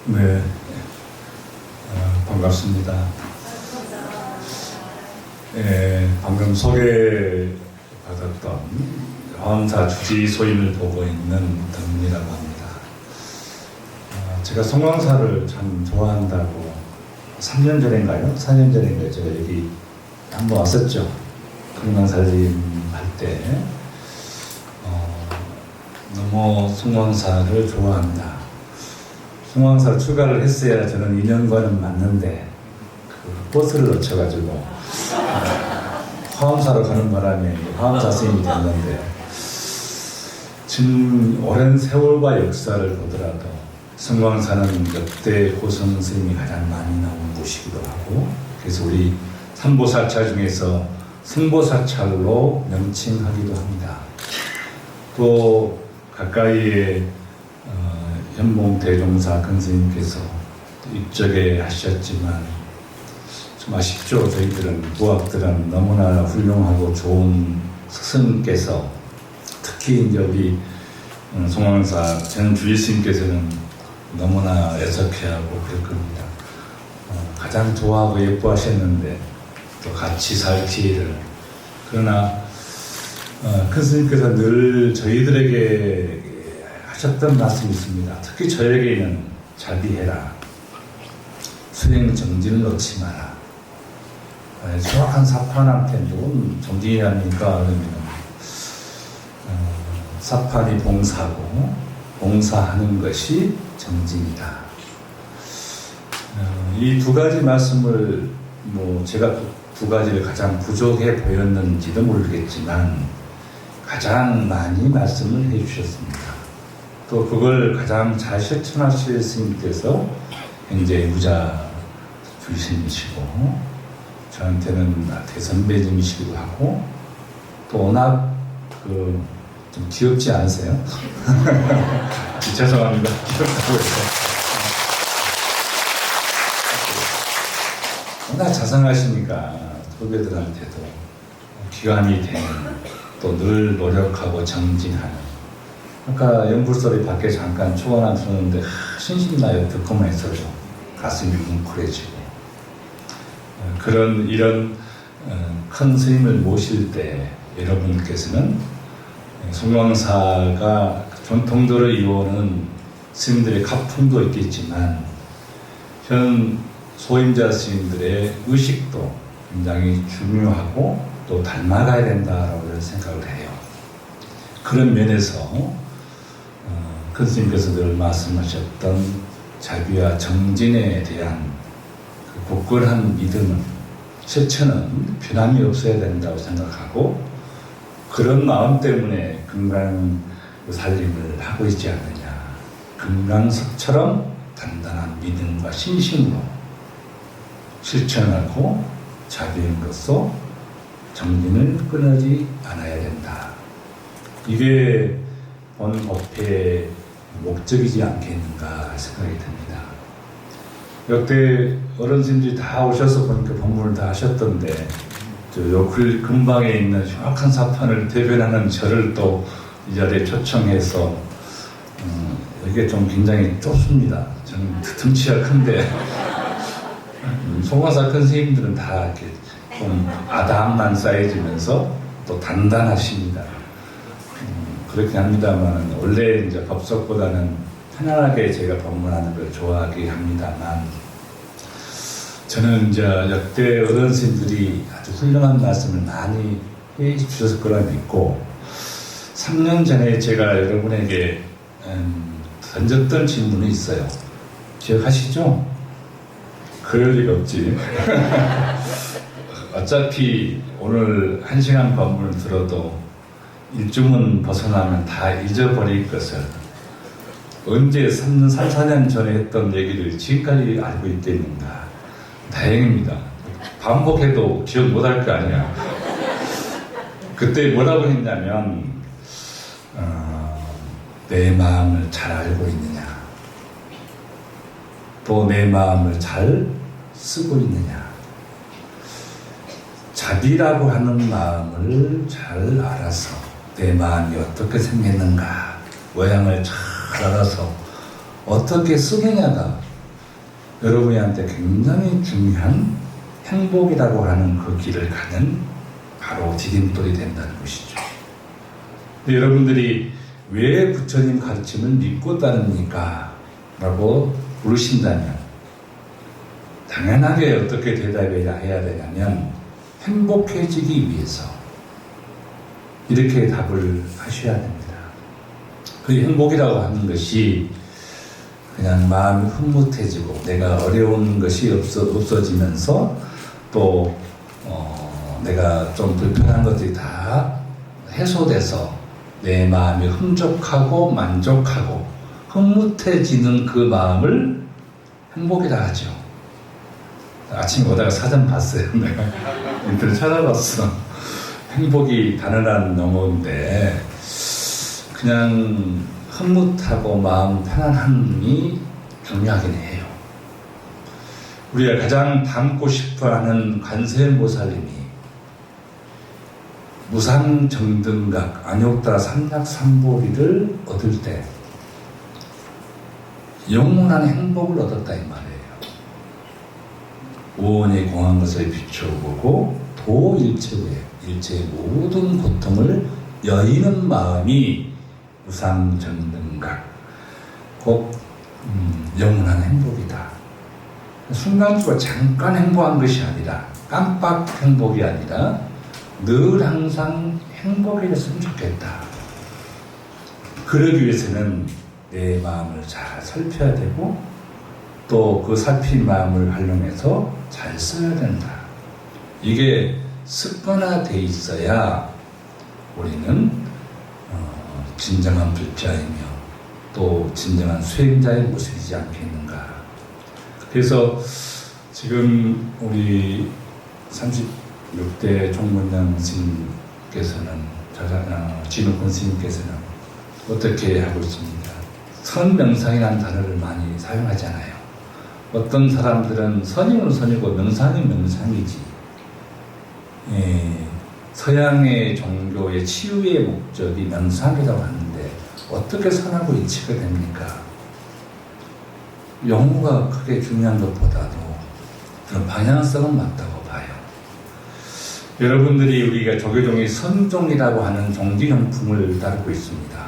네, 반갑습니다. 방금 소개받았던 화엄사 주지 소인을 보고 있는 덤이라고 합니다. 제가 송황사를 참 좋아한다고 3년 전인가요? 4년 전인가요? 제가 여기 한번 왔었죠. 금강살림 할 때 너무 송황사를 좋아한다. 송황사 출가를 했어야 저는 2년간은 맞는데 그 버스를 놓쳐가지고 화엄사로 가는 바람에 화엄사 스님이 됐는데, 지금 오랜 세월과 역사를 보더라도 송황사는 역대 고성 스님이 가장 많이 나온 곳이기도 하고, 그래서 우리 삼보사찰 중에서 승보사찰로 명칭하기도 합니다. 또 가까이에 현봉 대종사 근스님께서 입적에 하셨지만 좀 아쉽죠. 저희들은 부학들은 너무나 훌륭하고 좋은 스승께서, 특히 이제 우리 송황사 전 주지스님께서는 너무나 애석해하고 그럴 겁니다. 가장 좋아하고 예뻐하셨는데 또 같이 살 기회를, 그러나 큰 스님께서 늘 저희들에게 하셨던 말씀이 있습니다. 특히 저에게는 자비해라, 수행 정진을 놓지 마라. 정확한 사판한테 뭔 정진이랍니까? 그러면 사판이 봉사고 봉사하는 것이 정진이다. 이 두 가지 말씀을 제가 두 가지를 가장 부족해 보였는지도 모르겠지만 가장 많이 말씀을 해주셨습니다. 또 그걸 가장 잘 실천하실 스님께서 현재 무자 주신이시고, 저한테는 대선배님이시기도 하고, 또 워낙 좀 귀엽지 않으세요? 죄송합니다. 귀엽다고 해서. 워낙 자상하시니까 후배들한테도 귀감이 되는, 또 늘 노력하고 정진하는. 아까 연불소리 밖에 잠깐 초원한 들었는데 신신나요. 듣고만 있어도 가슴이 뭉클해지고, 이런 큰 스님을 모실 때 여러분께서는 송황사가 전통대로 이어오는 스님들의 가풍도 있겠지만 현 소임자 스님들의 의식도 굉장히 중요하고 또 닮아가야 된다라고 생각을 해요. 그런 면에서 큰 스님께서 늘 말씀하셨던 자비와 정진에 대한 그 굳건한 믿음은, 실천은 변함이 없어야 된다고 생각하고, 그런 마음 때문에 금강 살림을 하고 있지 않느냐. 금강석처럼 단단한 믿음과 신심으로 실천하고 자비함으로써 정진을 끊어지 않아야 된다. 이게 본 법회의 목적이지 않겠는가 생각이 듭니다. 역대 어른들이 다 오셔서 보니까 법문을 다 하셨던데, 요 근방에 있는 흉악한 사판을 대변하는 저를 또 이 자리에 초청해서 이게 좀 굉장히 좁습니다. 저는 등치가 큰데 송황사 큰 스님들은 다 이렇게 좀 아담한 사이즈면서 또 단단하십니다. 그렇긴 합니다만 원래 이제 법석보다는 편안하게 제가 법문하는 걸 좋아하긴 합니다만, 저는 이제 역대 어른스님들이 아주 훌륭한 말씀을 많이 해 주셨을 거라 믿고, 3년 전에 제가 여러분에게 던졌던 질문이 있어요. 기억하시죠? 그럴 리가 없지. 어차피 오늘 1시간 법문을 들어도 일주문 벗어나면 다 잊어버릴 것을, 언제 3, 4년 전에 했던 얘기를 지금까지 알고 있겠는가. 다행입니다. 반복해도 기억 못할 거 아니야. 그때 뭐라고 했냐면 내 마음을 잘 알고 있느냐, 또 내 마음을 잘 쓰고 있느냐. 자비라고 하는 마음을 잘 알아서 내 마음이 어떻게 생겼는가 모양을 잘 알아서 어떻게 쓰느냐가 여러분한테 굉장히 중요한 행복이라고 하는 그 길을 가는 바로 디딤돌이 된다는 것이죠. 근데 여러분들이 왜 부처님 가르침을 믿고 따릅니까? 라고 물으신다면 당연하게 어떻게 대답해야 되냐면 행복해지기 위해서 이렇게 답을 하셔야 됩니다. 그 행복이라고 하는 것이 그냥 마음이 흐뭇해지고 내가 어려운 것이 없어지면서 또 내가 좀 불편한 것들이 다 해소돼서 내 마음이 흥족하고 만족하고 흐뭇해지는 그 마음을 행복이라 하죠. 아침에 오다가 사전 봤어요. 내가 인터넷 찾아봤어. 행복이 단언한 용어인데 그냥 흐뭇하고 마음 편안함이 중요하긴 해요. 우리가 가장 닮고 싶어하는 관세음보살님이 무상정등각 안욕다 삼약삼보리를 얻을 때 영원한 행복을 얻었다 이 말이에요. 우원이 공한 것을 비춰보고 도일체의 모든 고통을 여의는 마음이 무상정등각 곧 영원한 행복이다. 순간적으로 잠깐 행복한 것이 아니라 깜빡 행복이 아니라 늘 항상 행복이 됐으면 좋겠다. 그러기 위해서는 내 마음을 잘 살펴야 되고 또 그 살핀 마음을 활용해서 잘 써야 된다. 이게 습관화되어 있어야 우리는 진정한 불자이며 또 진정한 수행자의 모습이지 않겠는가. 그래서 지금 우리 36대 총문장 스님께서는 진옥권 스님께서는 어떻게 하고 있습니까? 선명상이라는 단어를 많이 사용하잖아요. 어떤 사람들은 선이면 선이고 명상이면 명상이지. 서양의 종교의 치유의 목적이 명상이라고 하는데 어떻게 선하고 이치가 됩니까? 용어가 크게 중요한 것보다도 그런 방향성은 맞다고 봐요. 여러분들이 우리가 조계종이 선종이라고 하는 종기형품을 다루고 있습니다.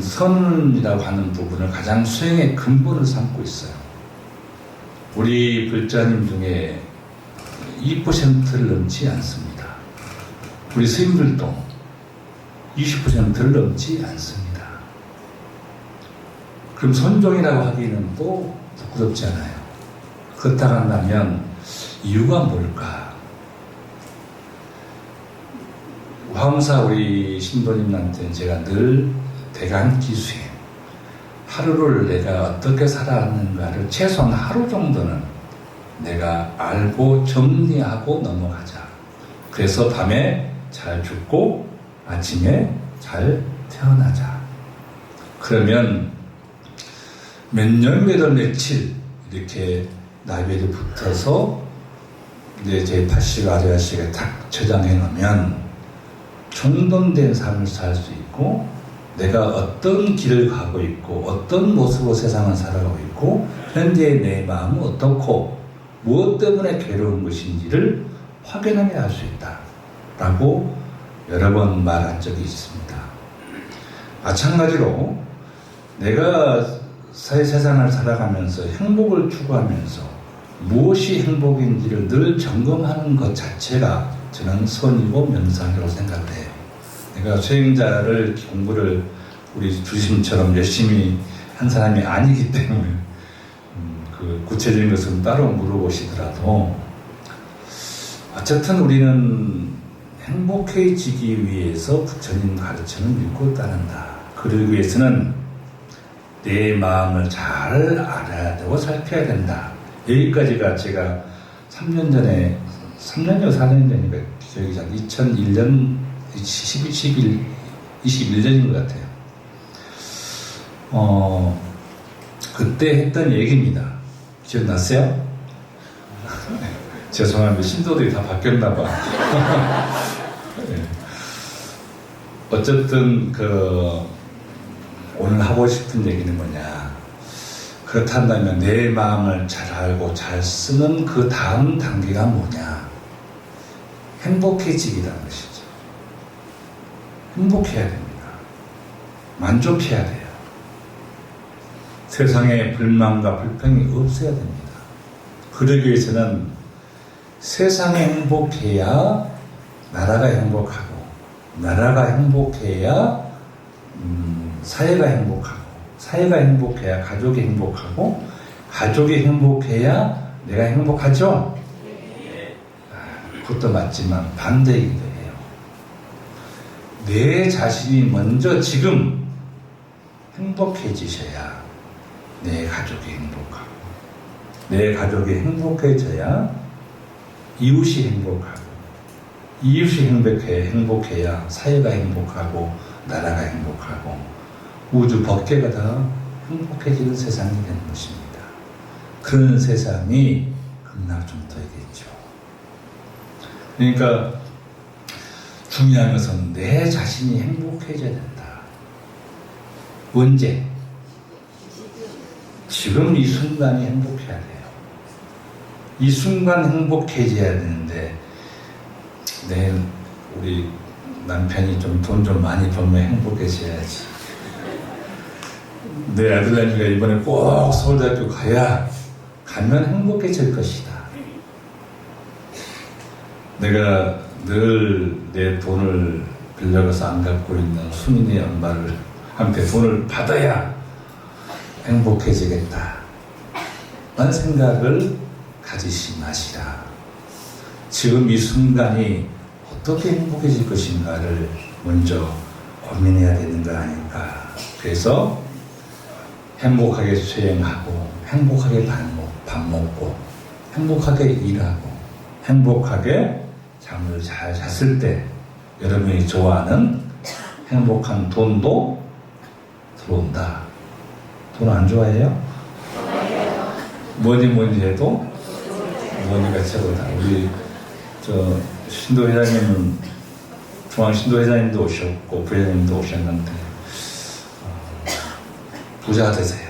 선이라고 하는 부분을 가장 수행의 근본을 삼고 있어요. 우리 불자님 중에 2%를 넘지 않습니다. 우리 스님들도 20%를 넘지 않습니다. 그럼 선종이라고 하기는 또 부끄럽지 않아요. 그렇다고 한다면 이유가 뭘까? 화엄사 우리 신도님한테 제가 늘 대간기수행 하루를 내가 어떻게 살아왔는가를 최소한 하루 정도는 내가 알고 정리하고 넘어가자. 그래서 밤에 잘 죽고 아침에 잘 태어나자. 그러면 몇 년, 몇 월, 며칠 이렇게 나벨이 붙어서 이제 제8식 아리아식에 탁 저장해 놓으면 정돈된 삶을 살 수 있고 내가 어떤 길을 가고 있고 어떤 모습으로 세상을 살아가고 있고 현재의 내 마음은 어떻고 무엇 때문에 괴로운 것인지를 확연하게 알 수 있다 라고 여러 번 말한 적이 있습니다. 마찬가지로 내가 세상을 살아가면서 행복을 추구하면서 무엇이 행복인지를 늘 점검하는 것 자체가 저는 선이고 명상이라고 생각을 해요. 내가 수행자를 공부를 우리 주심처럼 열심히 한 사람이 아니기 때문에 그 구체적인 것은 따로 물어보시더라도 어쨌든 우리는 행복해지기 위해서 부처님 가르침을 믿고 따른다. 그러기 위해서는 내 마음을 잘 알아야 되고 살펴야 된다. 여기까지가 제가 3년 전에 3년이요 4년 전이니까 기억이 잘 2001년 21년인 것 같아요. 그때 했던 얘기입니다. 기억났어요? 죄송합니다. 신도들이 다 바뀌었나 봐. 네. 어쨌든 오늘 하고 싶은 얘기는 뭐냐. 그렇다면 내 마음을 잘 알고 잘 쓰는 그 다음 단계가 뭐냐? 행복해지기라는 것이죠. 행복해야 됩니다. 만족해야 돼요. 세상에 불만과 불평이 없어야 됩니다. 그러기 위해서는 세상이 행복해야 나라가 행복하고, 나라가 행복해야 사회가 행복하고, 사회가 행복해야 가족이 행복하고, 가족이 행복해야 내가 행복하죠? 그것도 맞지만 반대이기도 해요. 내 자신이 먼저 지금 행복해지셔야 내 가족이 행복하고, 내 가족이 행복해져야 이웃이 행복하고, 이웃이 행복해야 사회가 행복하고, 나라가 행복하고, 우주 법계가 다 행복해지는 세상이 되는 것입니다. 그런 세상이 극락정토이겠죠. 그러니까 중요한 것은 내 자신이 행복해져야 된다. 언제? 지금 이 순간이 행복해야 돼요. 이 순간 행복해져야 되는데, 내일 우리 남편이 좀 돈 좀 많이 벌면 행복해져야지. 내 아들내미가 이번에 꼭 서울대학교 가면 행복해질 것이다. 내가 늘 내 돈을 빌려가서 안 갖고 있는 순인의 엄마를 한테 돈을 받아야 행복해지겠다. 라는 생각을 가지시 마시라. 지금 이 순간이 어떻게 행복해질 것인가를 먼저 고민해야 되는 거 아닐까. 그래서 행복하게 수행하고, 행복하게 밥 먹고, 행복하게 일하고, 행복하게 잠을 잘 잤을 때 여러분이 좋아하는 행복한 돈도 들어온다. 돈 안 좋아해요? 뭐니 해도 뭐니가 최고다. 우리 신도 회장님은, 중앙 신도 회장님도 오셨고 부회장님도 오셨는데 부자 되세요.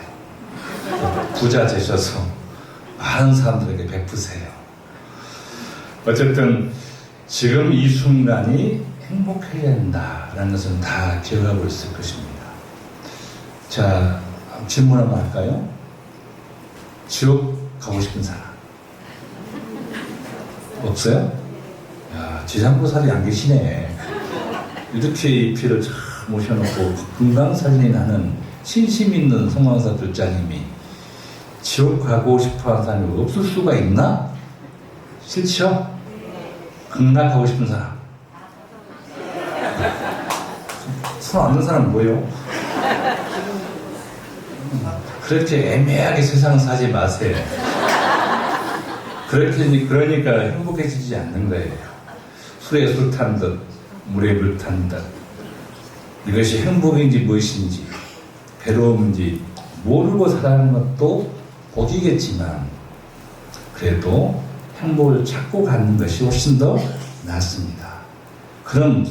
부자 되셔서 많은 사람들에게 베푸세요. 어쨌든 지금 이 순간이 행복해야 한다라는 것은 다 기억하고 있을 것입니다. 자, 질문 한번 할까요? 지옥 가고 싶은 사람 없어요? 야, 지상보살이 안 계시네. 이렇게 이 피를 쫙 모셔놓고 금강사진이 나는 신심 있는 송광사 둘자님이 지옥 가고 싶어하는 사람이 없을 수가 있나? 싫죠? 극락하고 싶은 사람. 손 안 든 사람 뭐예요? 그렇게 애매하게 세상을 사지 마세요. 그러니까 행복해지지 않는 거예요. 술에 술 탄 듯, 물에 물 탄 듯. 이것이 행복인지 무엇인지, 괴로움인지 모르고 살아가는 것도 복이겠지만, 그래도 행복을 찾고 가는 것이 훨씬 더 낫습니다. 그럼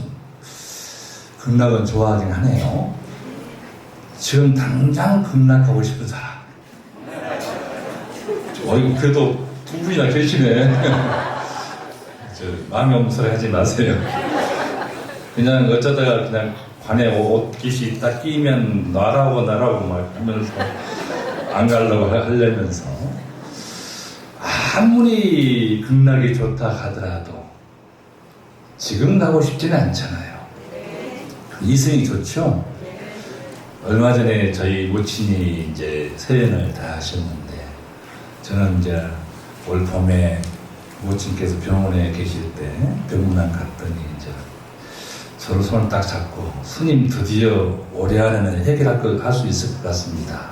극락은 좋아하긴 하네요. 지금 당장 극락하고 싶은 사람. 어이구, 그래도 두 분이나 계시네. 마음이 없는 소리 하지 마세요. 그냥 어쩌다가 그냥 관에 옷깃이 딱 끼면 나라고 막 하면서 안 가려고 하려면서, 아무리 극락이 좋다 하더라도 지금 가고 싶지는 않잖아요. 이승이 좋죠? 얼마 전에 저희 모친이 이제 세연을 다 하셨는데, 저는 이제 올 봄에 모친께서 병원에 계실 때 병문안 갔더니 이제 서로 손을 딱 잡고, 스님 드디어 올해 안에는 해결할 수 있을 것 같습니다.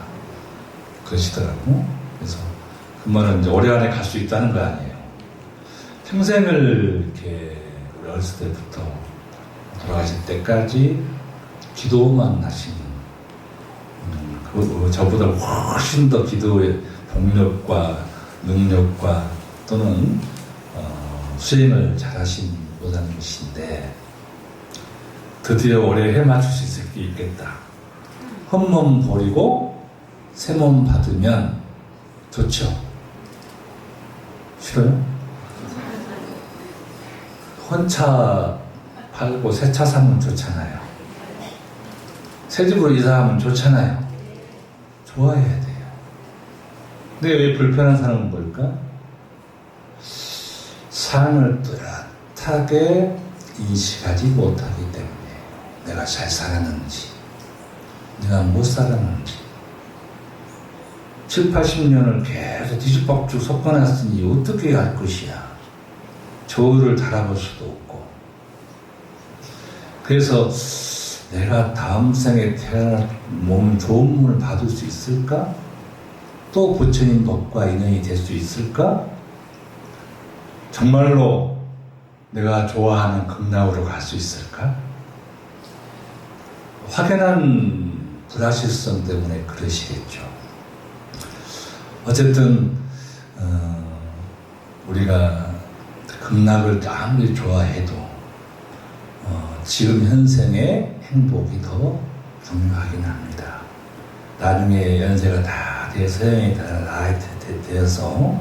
그러시더라고. 그래서 그 말은 이제 올해 안에 갈 수 있다는 거 아니에요. 평생을 이렇게 우리 어렸을 때부터 돌아가실 때까지 기도만 하시는, 저보다 훨씬 더 기도의 동력과 능력과 또는 수행을 잘하신 보살님이신데, 드디어 올해 해 맞출 수 있을 게 있겠다. 헛몸 버리고 새 몸 받으면 좋죠? 싫어요? 헌차 팔고 새 차 사면 좋잖아요. 새 집으로 이사하면 좋잖아요. 좋아해야 돼요. 근데 왜 불편한 사람은 뭘까? 삶을 뚜렷하게 인식하지 못하기 때문에 내가 잘 살았는지 내가 못 살았는지 7, 80년을 계속 뒤죽박죽 섞어놨으니 어떻게 할 것이야. 저울을 달아볼 수도 없고. 그래서 내가 다음 생에 태어날 좋은 몸을 받을 수 있을까? 또 부처님 법과 인연이 될 수 있을까? 정말로 내가 좋아하는 극락으로 갈 수 있을까? 확연한 불확실성 때문에 그러시겠죠. 어쨌든 우리가 극락을 아무리 좋아해도 지금 현생의 행복이 더 중요하긴 합니다. 나중에 연세가 다 돼서 서양이 다 되어서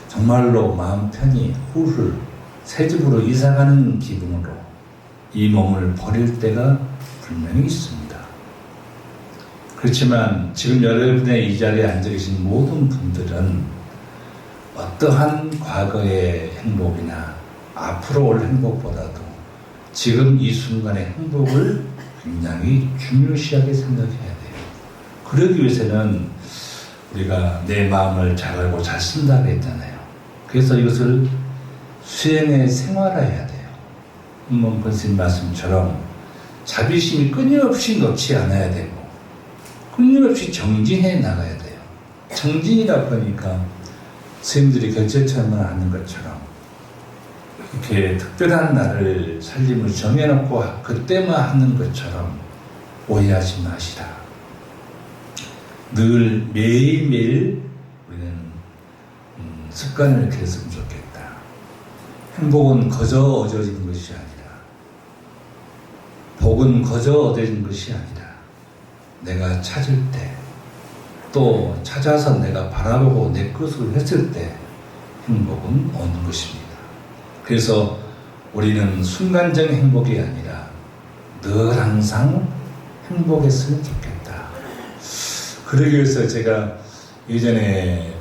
정말로 마음 편히 후를 새 집으로 이사가는 기분으로 이 몸을 버릴 때가 분명히 있습니다. 그렇지만 지금 여러분의 이 자리에 앉아 계신 모든 분들은 어떠한 과거의 행복이나 앞으로 올 행복보다도 지금 이 순간의 행복을 굉장히 중요시하게 생각해야 돼요. 그러기 위해서는 우리가 내 마음을 잘 알고 잘 쓴다고 했잖아요. 그래서 이것을 수행에 생활화해야 돼요. 권스님 말씀처럼 자비심이 끊임없이 놓지 않아야 되고 끊임없이 정진해 나가야 돼요. 정진이다 보니까 스님들이 결제처럼만 하는 것처럼 이렇게 특별한 날을 살림을 정해놓고 그때만 하는 것처럼 오해하지 마시라. 늘 매일매일 우리는 습관을 들였으면 좋겠다. 행복은 거저 얻어지는 것이 아니라 복은 거저 얻어지는 것이 아니라 내가 찾을 때 또 찾아서 내가 바라보고 내 것을 했을 때 행복은 오는 것입니다. 그래서 우리는 순간적 행복이 아니라 늘 항상 행복했으면 좋겠다. 그러기 위해서 제가 예전에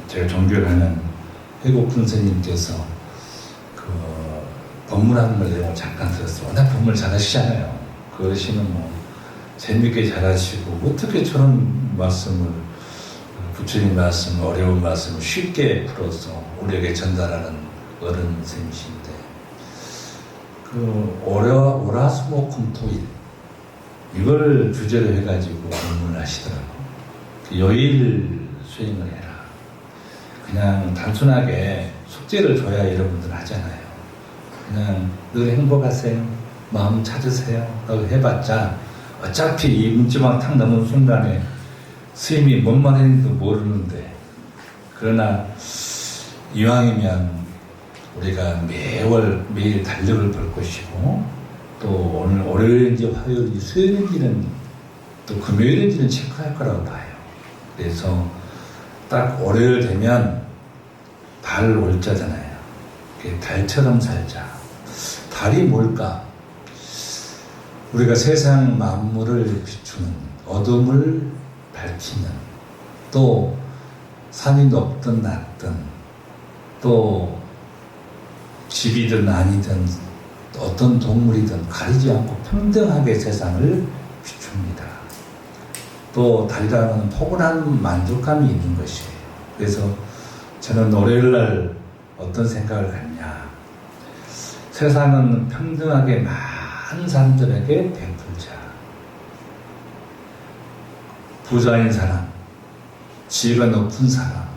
제가 존경하는 회곡 선생님께서 그 법문하는 걸 내가 잠깐 들었어요. 워낙 법문을 잘하시잖아요. 그 어르신은 뭐 재밌게 잘하시고 어떻게 저런 말씀을 부처님 말씀, 어려운 말씀을 쉽게 풀어서 우리에게 전달하는 어른 선생님이신데 그 오라수목금토일 이걸 주제로 해가지고 법문을 하시더라고요. 그 요일 수행을 해라. 그냥 단순하게 숙제를 줘야 여러분들 하잖아요. 그냥 늘 행복하세요. 마음 찾으세요. 라고 해봤자 어차피 이 문지방 탁 넘은 순간에 스님이 뭔 말 했는지도 모르는데 그러나 이왕이면 우리가 매일 달력을 볼 것이고 또 오늘 월요일인지 화요일인지 수요일인지는 또 금요일인지는 체크할 거라고 봐요. 그래서 딱 월요일 되면 달 월자잖아요. 달처럼 살자. 달이 뭘까? 우리가 세상 만물을 비추는 어둠을 밝히는 또 산이 높든 낮든 또 집이든 아니든 어떤 동물이든 가리지 않고 평등하게 세상을 비춥니다. 또 달이라는 포근한 만족감이 있는 것이에요. 그래서 저는 월요일날 어떤 생각을 했냐. 세상은 평등하게 많은 사람들에게 베풀자. 부자인 사람, 지위가 높은 사람,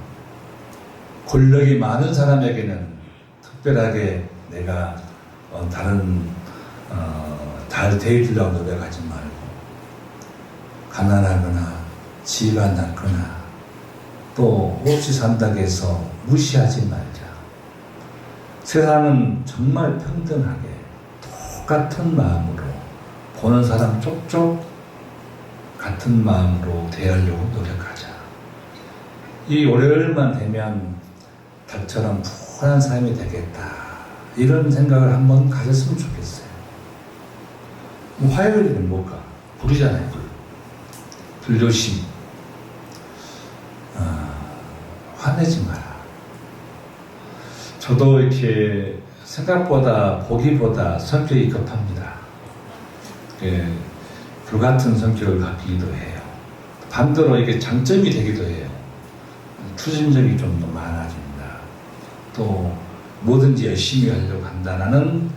권력이 많은 사람에게는 특별하게 내가 다른 달 대주려고 노력하지 말고 가난하거나 지위가 낮거나 또 없이 산다고 해서 무시하지 말자. 세상은 정말 평등하게 똑같은 마음으로 보는 사람 쪽쪽 같은 마음으로 대하려고 노력하자. 이 월요일만 되면 닭처럼 푸근한 삶이 되겠다. 이런 생각을 한번 가졌으면 좋겠어요. 화요일은 뭘까? 불이잖아요, 불. 불조심. 화내지 마라. 저도 이렇게 생각보다 보기보다 성격이 급합니다. 불같은 성격을 갖기도 해요. 반대로 이게 장점이 되기도 해요. 추진력이 좀 더 많아집니다. 또 뭐든지 열심히 하려고 한다는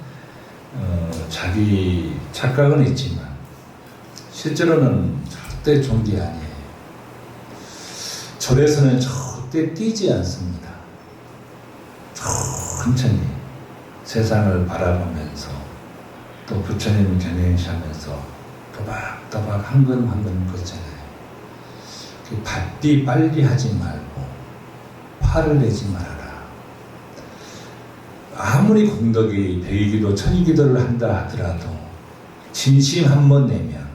자기 착각은 있지만 실제로는 절대 좋은 게 아니에요. 절에서는 절대 뛰지 않습니다. 천천히 세상을 바라보면서 또 부처님 견행시하면서 또박또박 한 걸음 한 걸음 걷잖아요. 바삐 빨리 하지 말고 화를 내지 말아라. 아무리 공덕이 100기도 1000기도를 한다 하더라도 진심 한 번 내면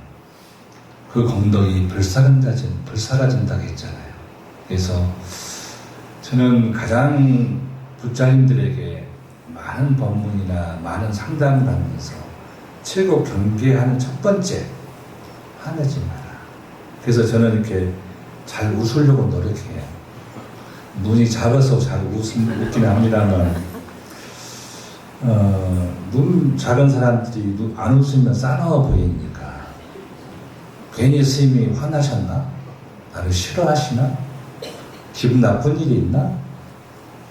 그 공덕이 불사라진다고 했잖아요. 그래서 저는 가장 부자님들에게 많은 법문이나 많은 상담을 하면서 최고 경계하는 첫 번째, 화내지 마라. 그래서 저는 이렇게 잘 웃으려고 노력해요. 눈이 작아서 잘 웃긴 합니다만 눈 작은 사람들이 안 웃으면 싸나워 보이니까 괜히 스님이 화나셨나? 나를 싫어하시나? 기분 나쁜 일이 있나?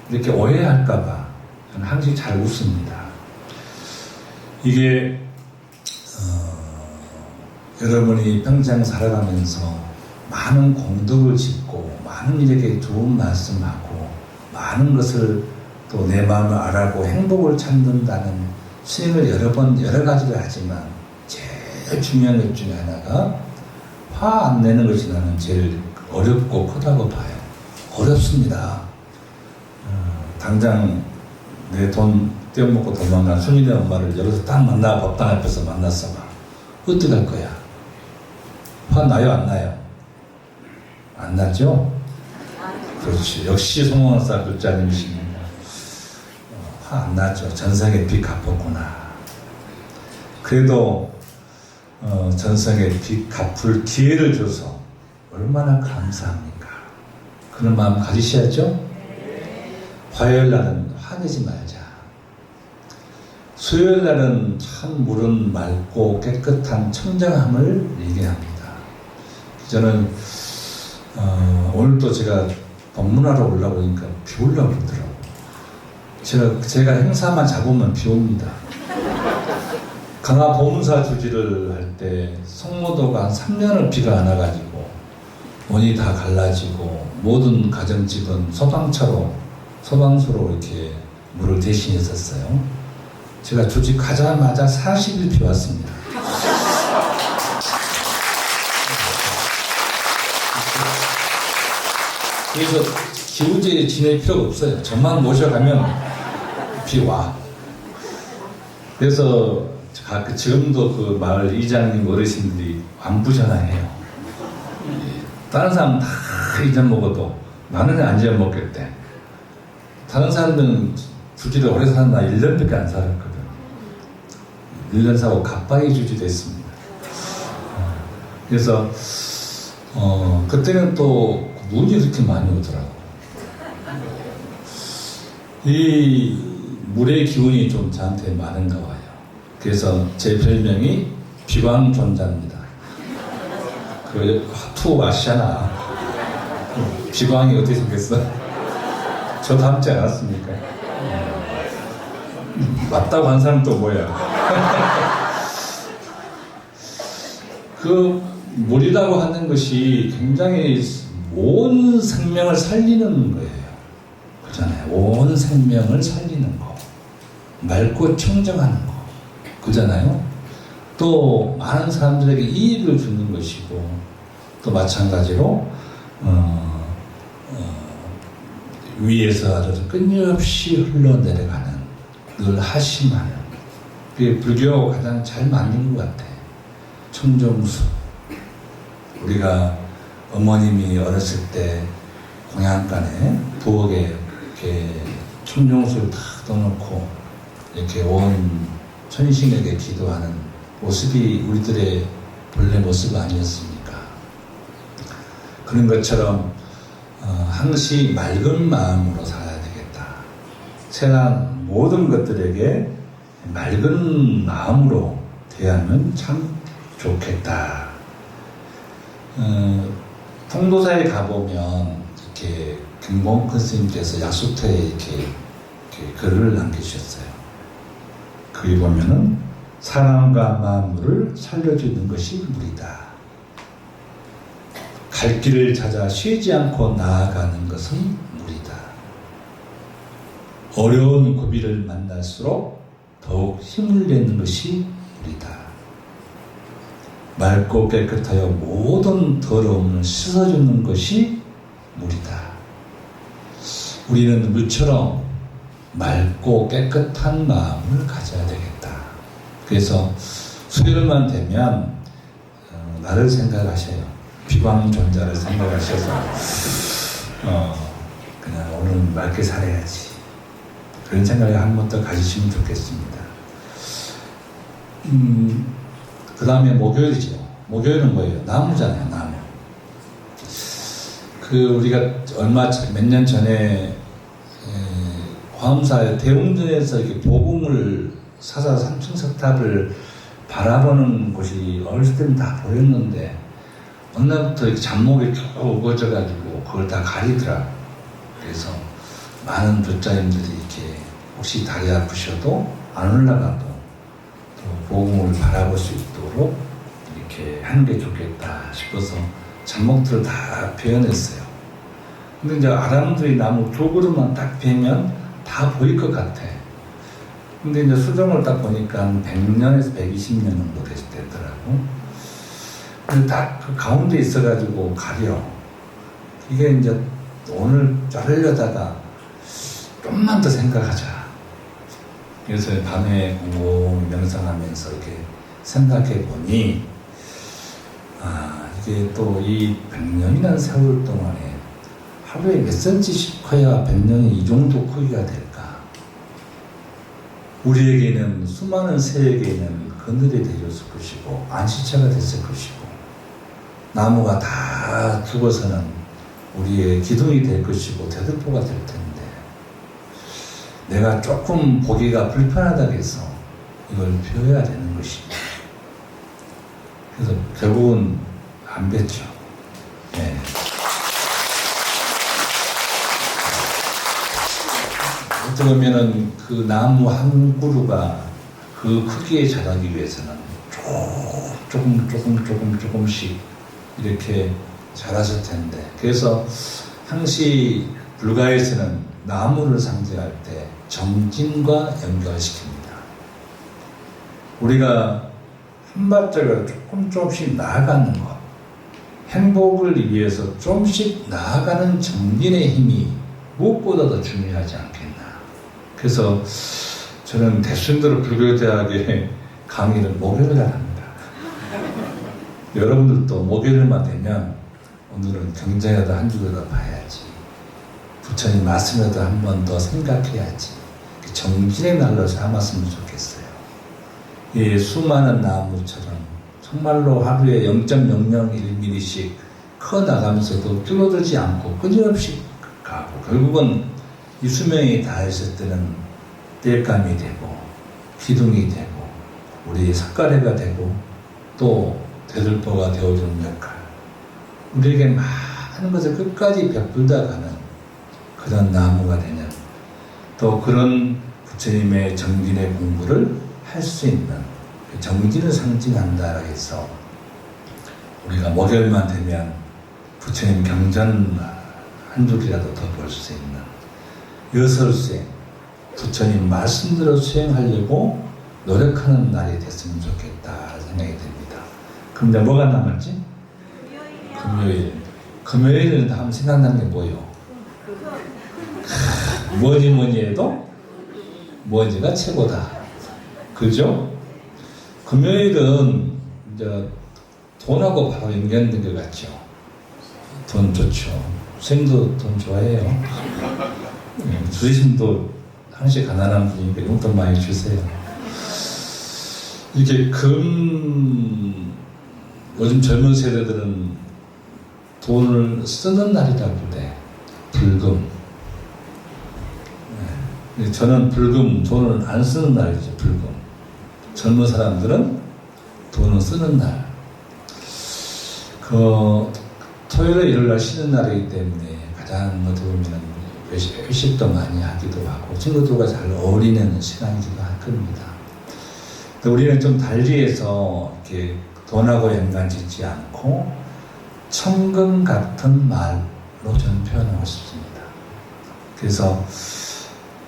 이렇게 오해할까봐 저는 항상 잘 웃습니다. 이게 여러분이 평생 살아가면서 많은 공덕을 짓고 많은 이에게 좋은 말씀하고 많은 것을 또 내 마음을 알아고 행복을 찾는다는 스님을 여러 가지를 하지만 제일 중요한 것 중에 하나가 화 안 내는 것이 나는 제일 어렵고 크다고 봐요. 어렵습니다. 당장 내 돈 떼어먹고 도망간 순이네 엄마를 여기서 딱 만나 법당 앞에서 만났어 봐. 어떡할 거야? 화 나요 안 나요? 안 나죠? 그렇지. 역시 송원사 글자님이십니다. 화 안 나죠. 전생에 빚 갚았구나. 그래도 전생에 빚 갚을 기회를 줘서 얼마나 감사합니까? 그런 마음 가지셔야죠? 화요일 날은 화내지 말자. 수요일 날은 참 물은 맑고 깨끗한 청정함을 얘기합니다. 저는 오늘도 제가 법문하러 올라고 하니까 비 올라고 그러더라고요. 제가 행사만 잡으면 비 옵니다. 강화 보문사 주지를 할 때 성모도가 한 3년을 비가 안 와가지고 원이 다 갈라지고 모든 가정집은 소방수로 이렇게 물을 대신했었어요. 제가 조직하자마자 40일 비 왔습니다. 그래서 기우제에 지낼 필요가 없어요. 저만 모셔가면 비 와. 그래서 지금도 그 마을 이장님 어르신들이 안부 전화해요. 다른 사람 다 잊어먹어도 나는 안 잊어먹겠대. 다른 사람들은 주지를 오래 산다 1년밖에 안 살았거든. 1년 사고 갑바이 주지 됐습니다. 그래서 그때는 또 눈이 그렇게 많이 오더라고. 이 물의 기운이 좀 저한테 많은가 봐요. 그래서 제 별명이 비광존자입니다. 그 투 아시아나 비광이 어떻게 생겼어? 저 닮지 않았습니까? 맞다고 한 사람 또 뭐야? 그 물이라고 하는 것이 굉장히 온 생명을 살리는 거예요. 그잖아요. 온 생명을 살리는 거. 맑고 청정하는 거. 그잖아요. 또 많은 사람들에게 이익을 주는 것이고 또 마찬가지로 위에서 아래로 끊임없이 흘러내려가는 늘 하심하는 그게 불교하고 가장 잘 맞는 것 같아요. 청정수 우리가 어머님이 어렸을 때 공양간에 부엌에 이렇게 청정수를 탁 떠놓고 이렇게 온 천신에게 기도하는 모습이 우리들의 본래 모습 아니었습니까? 그런 것처럼 항시 맑은 마음으로 살아야 되겠다. 세상 모든 것들에게 맑은 마음으로 대하면 참 좋겠다. 통도사에 가보면 이렇게 김봉근 스님께서 약수터에 이렇게 글을 남기셨어요. 거기 보면은 사랑과 만물을 살려주는 것이 물이다. 갈 길을 찾아 쉬지 않고 나아가는 것은 물이다. 어려운 고비를 만날수록 더욱 힘을 내는 것이 물이다. 맑고 깨끗하여 모든 더러움을 씻어주는 것이 물이다. 우리는 물처럼 맑고 깨끗한 마음을 가져야 되겠다. 그래서 수요일만 되면 나를 생각하셔요. 비광존자를 생각하셔서 그냥 오늘 맑게 살아야지. 그런 생각을 한 번 더 가지시면 좋겠습니다. 그 다음에 목요일이죠. 목요일은 뭐예요? 나무잖아요, 나무. 우리가 몇 년 전에 화엄사에 대웅전에서 이렇게 복음을 사사 3층 석탑을 바라보는 곳이 어렸을 때는 다 보였는데 어느 날부터 이렇게 잡목이 쭉 우거져가지고 그걸 다 가리더라. 그래서 많은 부자님들이 이렇게 혹시 다리 아프셔도 안 올라가도 또 복음을 바라볼 수 있도록 이렇게 하는 게 좋겠다 싶어서 잡목들을 다 베어냈어요. 근데 이제 아람들이 나무 두 그루만 딱 베면 다 보일 것 같아. 근데 이제 수정을 딱 보니까 100년에서 120년 정도 되더라고. 근데 딱 그 가운데 있어가지고 가려. 이게 이제 오늘 자르려다가 좀만 더 생각하자. 그래서 밤에 곰곰이 명상하면서 이렇게 생각해 보니, 이게 또 이 100년이라는 세월 동안에 하루에 몇 센치씩 커야 100년이 이 정도 크기가 될까? 우리에게는 수많은 새에게는 그늘이 되었을 것이고 안식처가 됐을 것이고 나무가 다 죽어서는 우리의 기둥이 될 것이고 대들보가 될 텐데 내가 조금 보기가 불편하다고 해서 이걸 펴야 되는 것입니다. 그래서 결국은 안 뱉죠. 네. 어떻게 보면은 그 나무 한 그루가 그 크기에 자라기 위해서는 조금씩 이렇게 자랐을 텐데 그래서 항시 불가에서는 나무를 상징할 때 정진과 연결시킵니다. 우리가 한 발짝을 조금씩 나아가는 것, 행복을 위해서 조금씩 나아가는 정진의 힘이 무엇보다 더 중요하지 않겠나. 그래서 저는 대순대로 불교대학에 강의를 목요일에 합니다. 여러분들도 목요일만 되면 오늘은 경전에다 한 줄이라도 봐야지. 부처님 말씀에도 한 번 더 생각해야지. 정진의 날로 삼았으면 좋겠어요. 이 수많은 나무처럼 정말로 하루에 0.001mm씩 커나가면서도 줄어들지 않고 끊임없이 가고 결국은 이 수명이 다했을 때는 땔감이 되고 기둥이 되고 우리 석가래가 되고 또 대들보가 되어주는 역할 우리에게 많은 것을 끝까지 베풀다 가는 그런 나무가 되는 또 그런 부처님의 정진의 공부를 할 수 있는 정진을 상징한다 해서 우리가 목요일만 되면 부처님 경전 한 줄이라도 더 볼 수 있는 여설수행 부처님 말씀대로 수행하려고 노력하는 날이 됐으면 좋겠다 생각이 듭니다. 그럼 이제 뭐가 남았지? 금요일은 다음 생각나는 게 뭐예요? 뭐니 해도 뭐지가 최고다. 그죠? 금요일은 이제 돈하고 바로 연결된 것 같죠. 돈 좋죠. 선생님도 돈 좋아해요. 주시님도 항상 가난한 분이니까 용돈 많이 주세요. 이렇게 요즘 젊은 세대들은 돈을 쓰는 날이라고 그래. 불금. 네. 저는 불금, 돈을 안 쓰는 날이죠. 불금. 젊은 사람들은 돈을 쓰는 날. 토요일에 일요일날 쉬는 날이기 때문에 가장 어떻게 보면 회식도 많이 하기도 하고 친구들과 잘 어울리는 시간이기도 할 겁니다. 우리는 좀 달리해서 이렇게 돈하고 연관 짓지 않고 천금 같은 말로 저는 표현하고 싶습니다. 그래서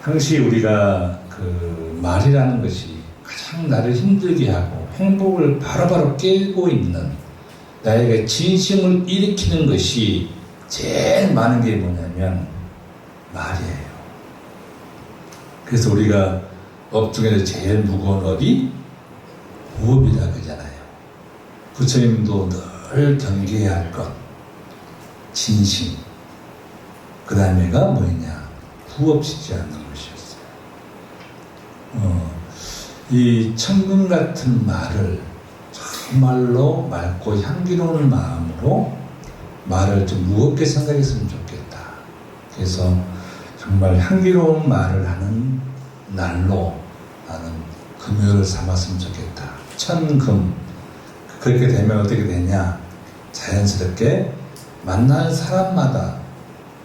항시 우리가 그 말이라는 것이 가장 나를 힘들게 하고 행복을 바로바로 깨고 있는 나에게 진심을 일으키는 것이 제일 많은 게 뭐냐면 말이에요. 그래서 우리가 업 중에서 제일 무거운 업이 부업이라 그러잖아요. 부처님도 늘 경계해야 할 것, 진심. 그 다음에가 뭐냐? 부업 짓지 않는 것이었어요. 이 천금 같은 말을 정말로 맑고 향기로운 마음으로 말을 좀 무겁게 생각했으면 좋겠다. 그래서 정말 향기로운 말을 하는 날로 나는 금요일을 삼았으면 좋겠다. 천금. 그렇게 되면 어떻게 되냐? 자연스럽게 만나는 사람마다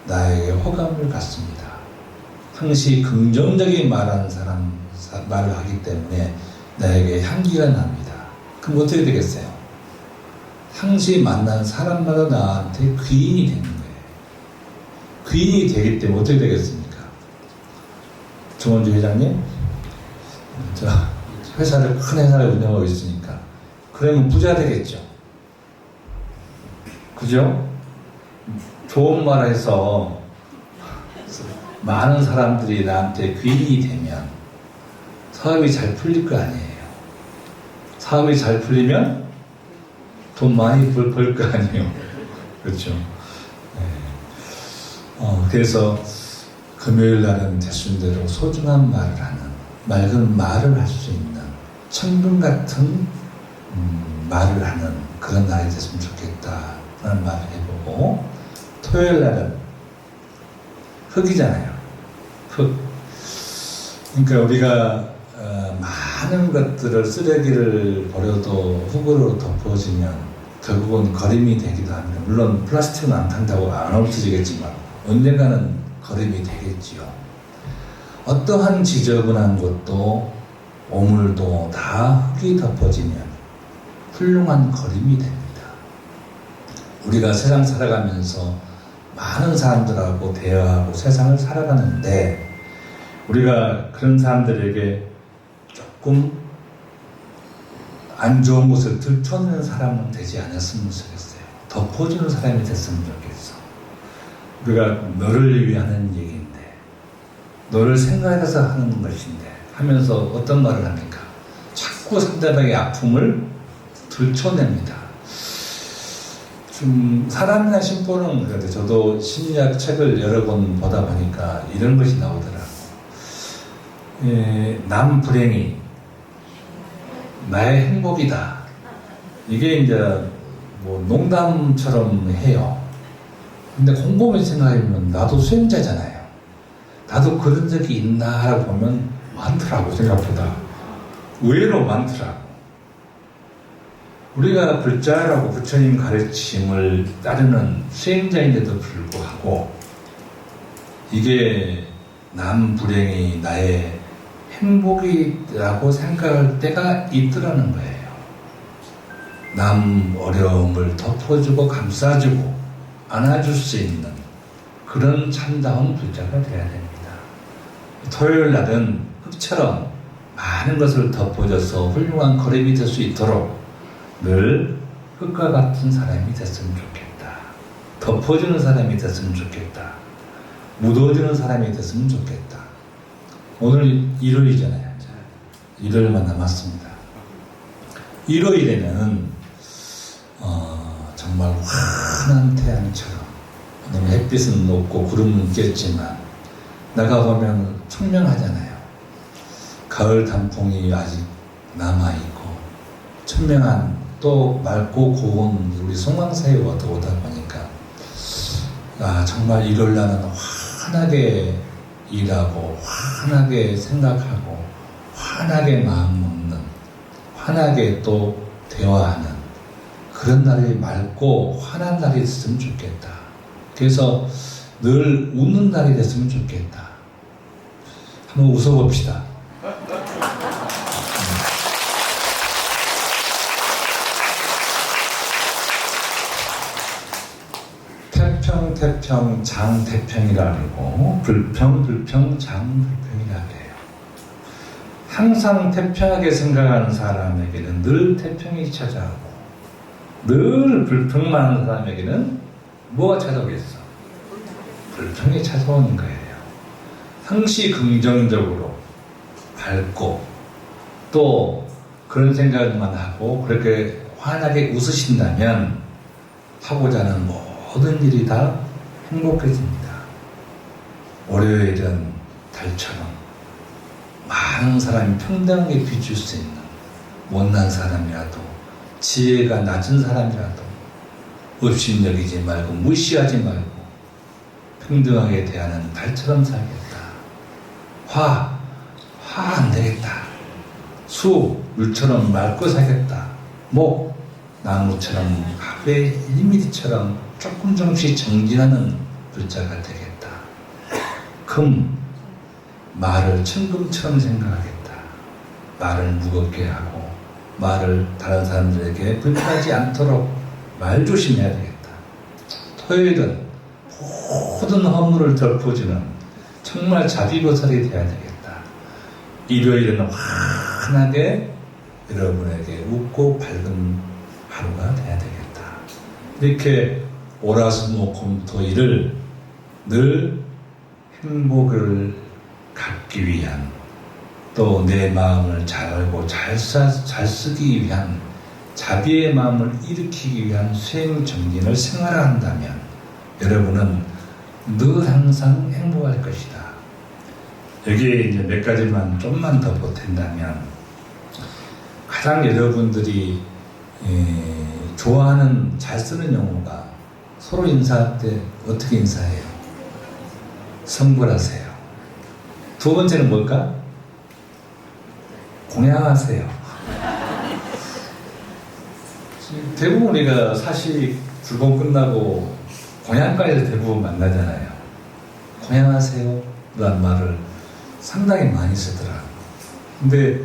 나에게 호감을 갖습니다. 항시 긍정적인 말을 하기 때문에 나에게 향기가 납니다. 그럼 어떻게 되겠어요? 항시 만나는 사람마다 나한테 귀인이 되는 거예요. 귀인이 되기 때문에 어떻게 되겠습니까? 정원주 회장님, 저 큰 회사를 운영하고 있으니까 그러면 부자 되겠죠. 그죠? 좋은 말 해서 많은 사람들이 나한테 귀인이 되면 사업이 잘 풀릴 거 아니에요. 사업이 잘 풀리면 돈 많이 벌 거 아니에요. 그렇죠. 네. 그래서 금요일 날은 대순대로 소중한 말을 하는, 맑은 말을 할 수 있는 천금 같은 말을 하는 그런 날이 됐으면 좋겠다 라는 말을 해보고, 토요일 날은 흙이잖아요. 흙. 그러니까 우리가 많은 것들을 쓰레기를 버려도 흙으로 덮어지면 결국은 거름이 되기도 합니다. 물론 플라스틱은 안 탄다고 안 없어지겠지만 언젠가는 거름이 되겠지요. 어떠한 지저분한 것도 오물도 다 흙이 덮어지면 훌륭한 거름이 됩니다. 우리가 세상 살아가면서 많은 사람들하고 대화하고 세상을 살아가는데 우리가 그런 사람들에게 조금 안 좋은 것을 들춰내는 사람은 되지 않았으면 좋겠어요. 덮어주는 사람이 됐으면 좋겠어. 우리가 너를 위하는 얘기인데, 너를 생각해서 하는 것인데 하면서 어떤 말을 합니까? 자꾸 상대방의 아픔을 들춰냅니다. 좀 사람이나 심보는 그런데 저도 심리학 책을 여러 권 보다 보니까 이런 것이 나오더라고요. 남 불행이 나의 행복이다. 이게 이제 뭐 농담처럼 해요. 근데 곰곰이 생각해보면 나도 수행자잖아요. 나도 그런 적이 있나 하고 보면 많더라고. 생각보다 의외로 많더라고. 우리가 불자라고 부처님 가르침을 따르는 수행자인데도 불구하고 이게 남 불행이 나의 행복이라고 생각할 때가 있더라는 거예요. 남 어려움을 덮어주고 감싸주고 안아줄 수 있는 그런 참다운 불자가 되어야 됩니다. 토요일 날은 흙처럼 많은 것을 덮어줘서 훌륭한 거름이 될 수 있도록 늘 흙과 같은 사람이 됐으면 좋겠다. 덮어주는 사람이 됐으면 좋겠다. 묻어주는 사람이 됐으면 좋겠다. 오늘 일요일이잖아요. 일요일만 남았습니다. 일요일에는 정말 환한 태양처럼, 너무 햇빛은 높고 구름은 꼈지만 나가보면 청명하잖아요. 가을 단풍이 아직 남아있고 청명한, 또 맑고 고운 우리 송강사에 오다 보니까 정말 이럴 나는 환하게 일하고 환하게 생각하고 환하게 마음 먹는, 환하게 또 대화하는 그런 날이 맑고 환한 날이 됐으면 좋겠다. 그래서 늘 웃는 날이 됐으면 좋겠다. 한번 웃어봅시다. 태평, 장태평이라 그러고 불평, 장불평이라 그래요. 항상 태평하게 생각하는 사람에게는 늘 태평이 찾아오고, 늘 불평만 하는 사람에게는 뭐가 찾아오겠어? 불평이 찾아오는 거예요. 항시 긍정적으로 밝고 또 그런 생각만 하고 그렇게 환하게 웃으신다면 하고자 하는 모든 일이 다 행복해집니다. 월요일은 달처럼 많은 사람이 평등하게 비출 수 있는, 못난 사람이라도 지혜가 낮은 사람이라도 업신여기지 말고 무시하지 말고 평등하게 대하는 달처럼 살겠다. 화 안 되겠다. 수, 물처럼 맑고 살겠다. 목, 나무처럼 하루에 1mm처럼 조금씩 정진하는 불자가 되겠다. 금, 말을 천금처럼 생각하겠다. 말을 무겁게 하고 말을 다른 사람들에게 불편하지 않도록 말 조심해야 되겠다. 토요일은 모든 허물을 덮어주는 정말 자비보살이 되어야 되겠다. 일요일은 환하게 여러분에게 웃고 밝은 하루가 되어야 되겠다. 이렇게 월화수목금토일을 늘 행복을 갖기 위한, 또 내 마음을 잘 알고 잘 쓰기 위한, 자비의 마음을 일으키기 위한 수행정진을 생활한다면 여러분은 늘 항상 행복할 것이다. 여기에 이제 몇 가지만 좀만 더 보탠다면, 가장 여러분들이 좋아하는, 잘 쓰는 용어가, 서로 인사할 때 어떻게 인사해요? 성불하세요. 두 번째는 뭘까? 공양하세요. 대부분 우리가 사실 불법 끝나고 공양가에서 대부분 만나잖아요. 공양하세요 라는 말을 상당히 많이 쓰더라. 근데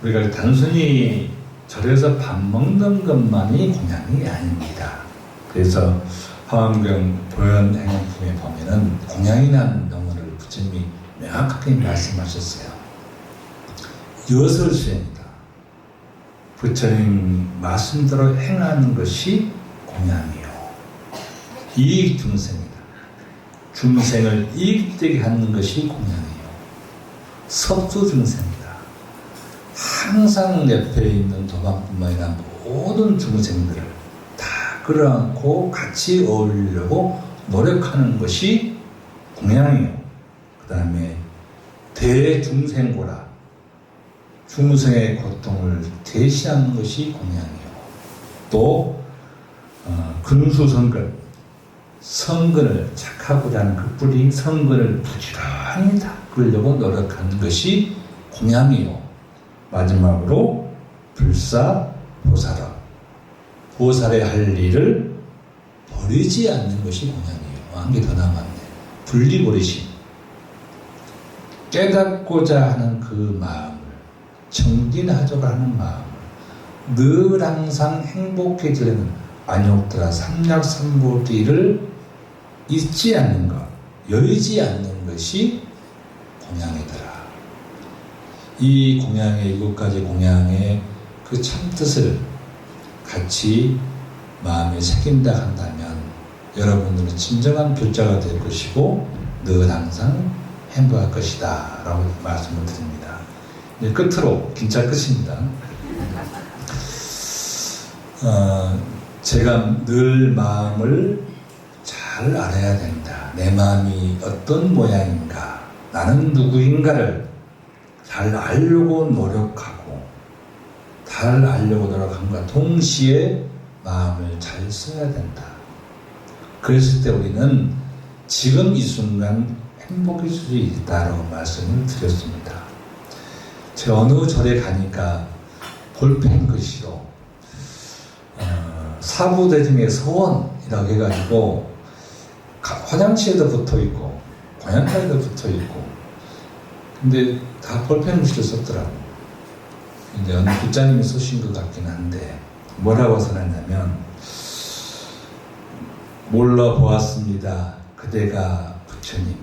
우리가 단순히 절에서 밥 먹는 것만이 공양이 아닙니다. 그래서 화엄경 보현행원품에 보면은 공양이라는 용어를 부처님이 명확하게 말씀하셨어요. 여설수행이다. 부처님 말씀대로 행하는 것이 공양이요. 이익 중생이다. 중생을 이익되게 하는 것이 공양이요. 섭수 중생이다. 항상 옆에 있는 도방뿐만 아니라 모든 중생들을 다 끌어안고 같이 어울리려고 노력하는 것이 공양이요. 그 다음에 대중생고라. 중생의 고통을 대시하는 것이 공양이요. 또 근수성근, 성근을 착하고자 하는 그 뿌리 성근을 부지런히 닦으려고 노력하는 것이 공양이요. 마지막으로 불사보살업, 보살의 할 일을 버리지 않는 것이 공양이에요. 한 개 더 남았네. 분리버리심. 깨닫고자 하는 그 마음을, 정진하자고 하는 마음을, 늘 항상 행복해지려는 안욕들아 삼약삼보디를 잊지 않는 것, 여의지 않는 것이 공양이더라. 이 공양의, 7가지 공양의 그 참뜻을 같이 마음에 새긴다 한다면 여러분들은 진정한 불자가 될 것이고 늘 항상 행복할 것이다 라고 말씀을 드립니다. 이제 끝으로, 진짜 끝입니다. 제가 늘 마음을 잘 알아야 된다. 내 마음이 어떤 모양인가, 나는 누구인가를 잘 알려고 노력하고, 잘 알려고 노력함과 동시에 마음을 잘 써야 된다. 그랬을 때 우리는 지금 이 순간 행복해질 수 있다라고 말씀을 드렸습니다. 제가 어느 절에 가니까 볼펜 글씨로 사부대중의 서원이라고 해가지고 화장실에도 붙어있고 관양가에도 붙어있고, 근데 다 볼펜 글씨로 썼더라고요. 근데 어느 부자님이 쓰신 것 같긴 한데 뭐라고 써놨냐면, 몰라보았습니다. 그대가 부처님.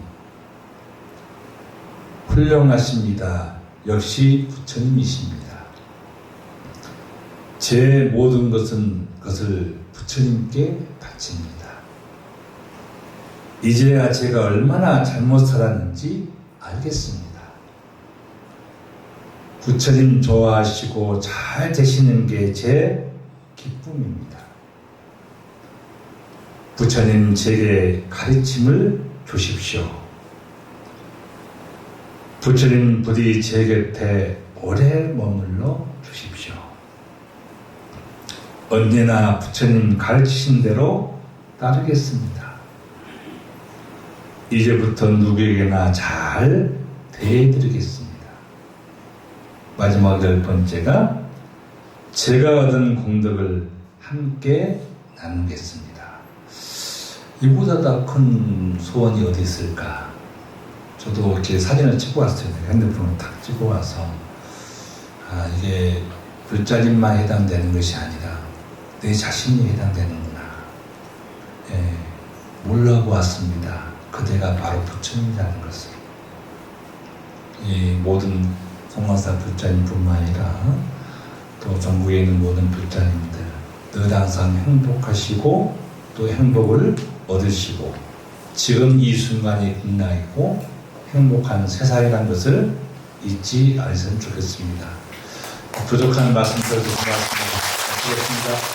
훌륭하십니다. 역시 부처님이십니다. 제 모든 것을 부처님께 바칩니다. 이제야 제가 얼마나 잘못 살았는지 알겠습니다. 부처님 좋아하시고 잘 되시는 게 제 기쁨입니다. 부처님 제게 가르침을 주십시오. 부처님 부디 제 곁에 오래 머물러 주십시오. 언제나 부처님 가르치신 대로 따르겠습니다. 이제부터 누구에게나 잘 대해드리겠습니다. 마지막 10번째가 제가 얻은 공덕을 함께 나누겠습니다. 이보다 더 큰 소원이 어디 있을까? 저도 이렇게 사진을 찍고 왔어요. 핸드폰을 탁 찍고 와서, 이게 불자님만 해당되는 것이 아니라 내 자신이 해당되는구나. 예, 몰라고 왔습니다. 그대가 바로 부처님이라는 것을. 이 모든 송광사 불자님뿐만 아니라 또 전국에 있는 모든 불자님들 늘 항상 행복하시고 또 행복을 얻으시고 지금 이 순간이 빛나있고 행복한 세상이라는 것을 잊지 않으셨으면 좋겠습니다. 부족한 말씀 들어서 고맙습니다.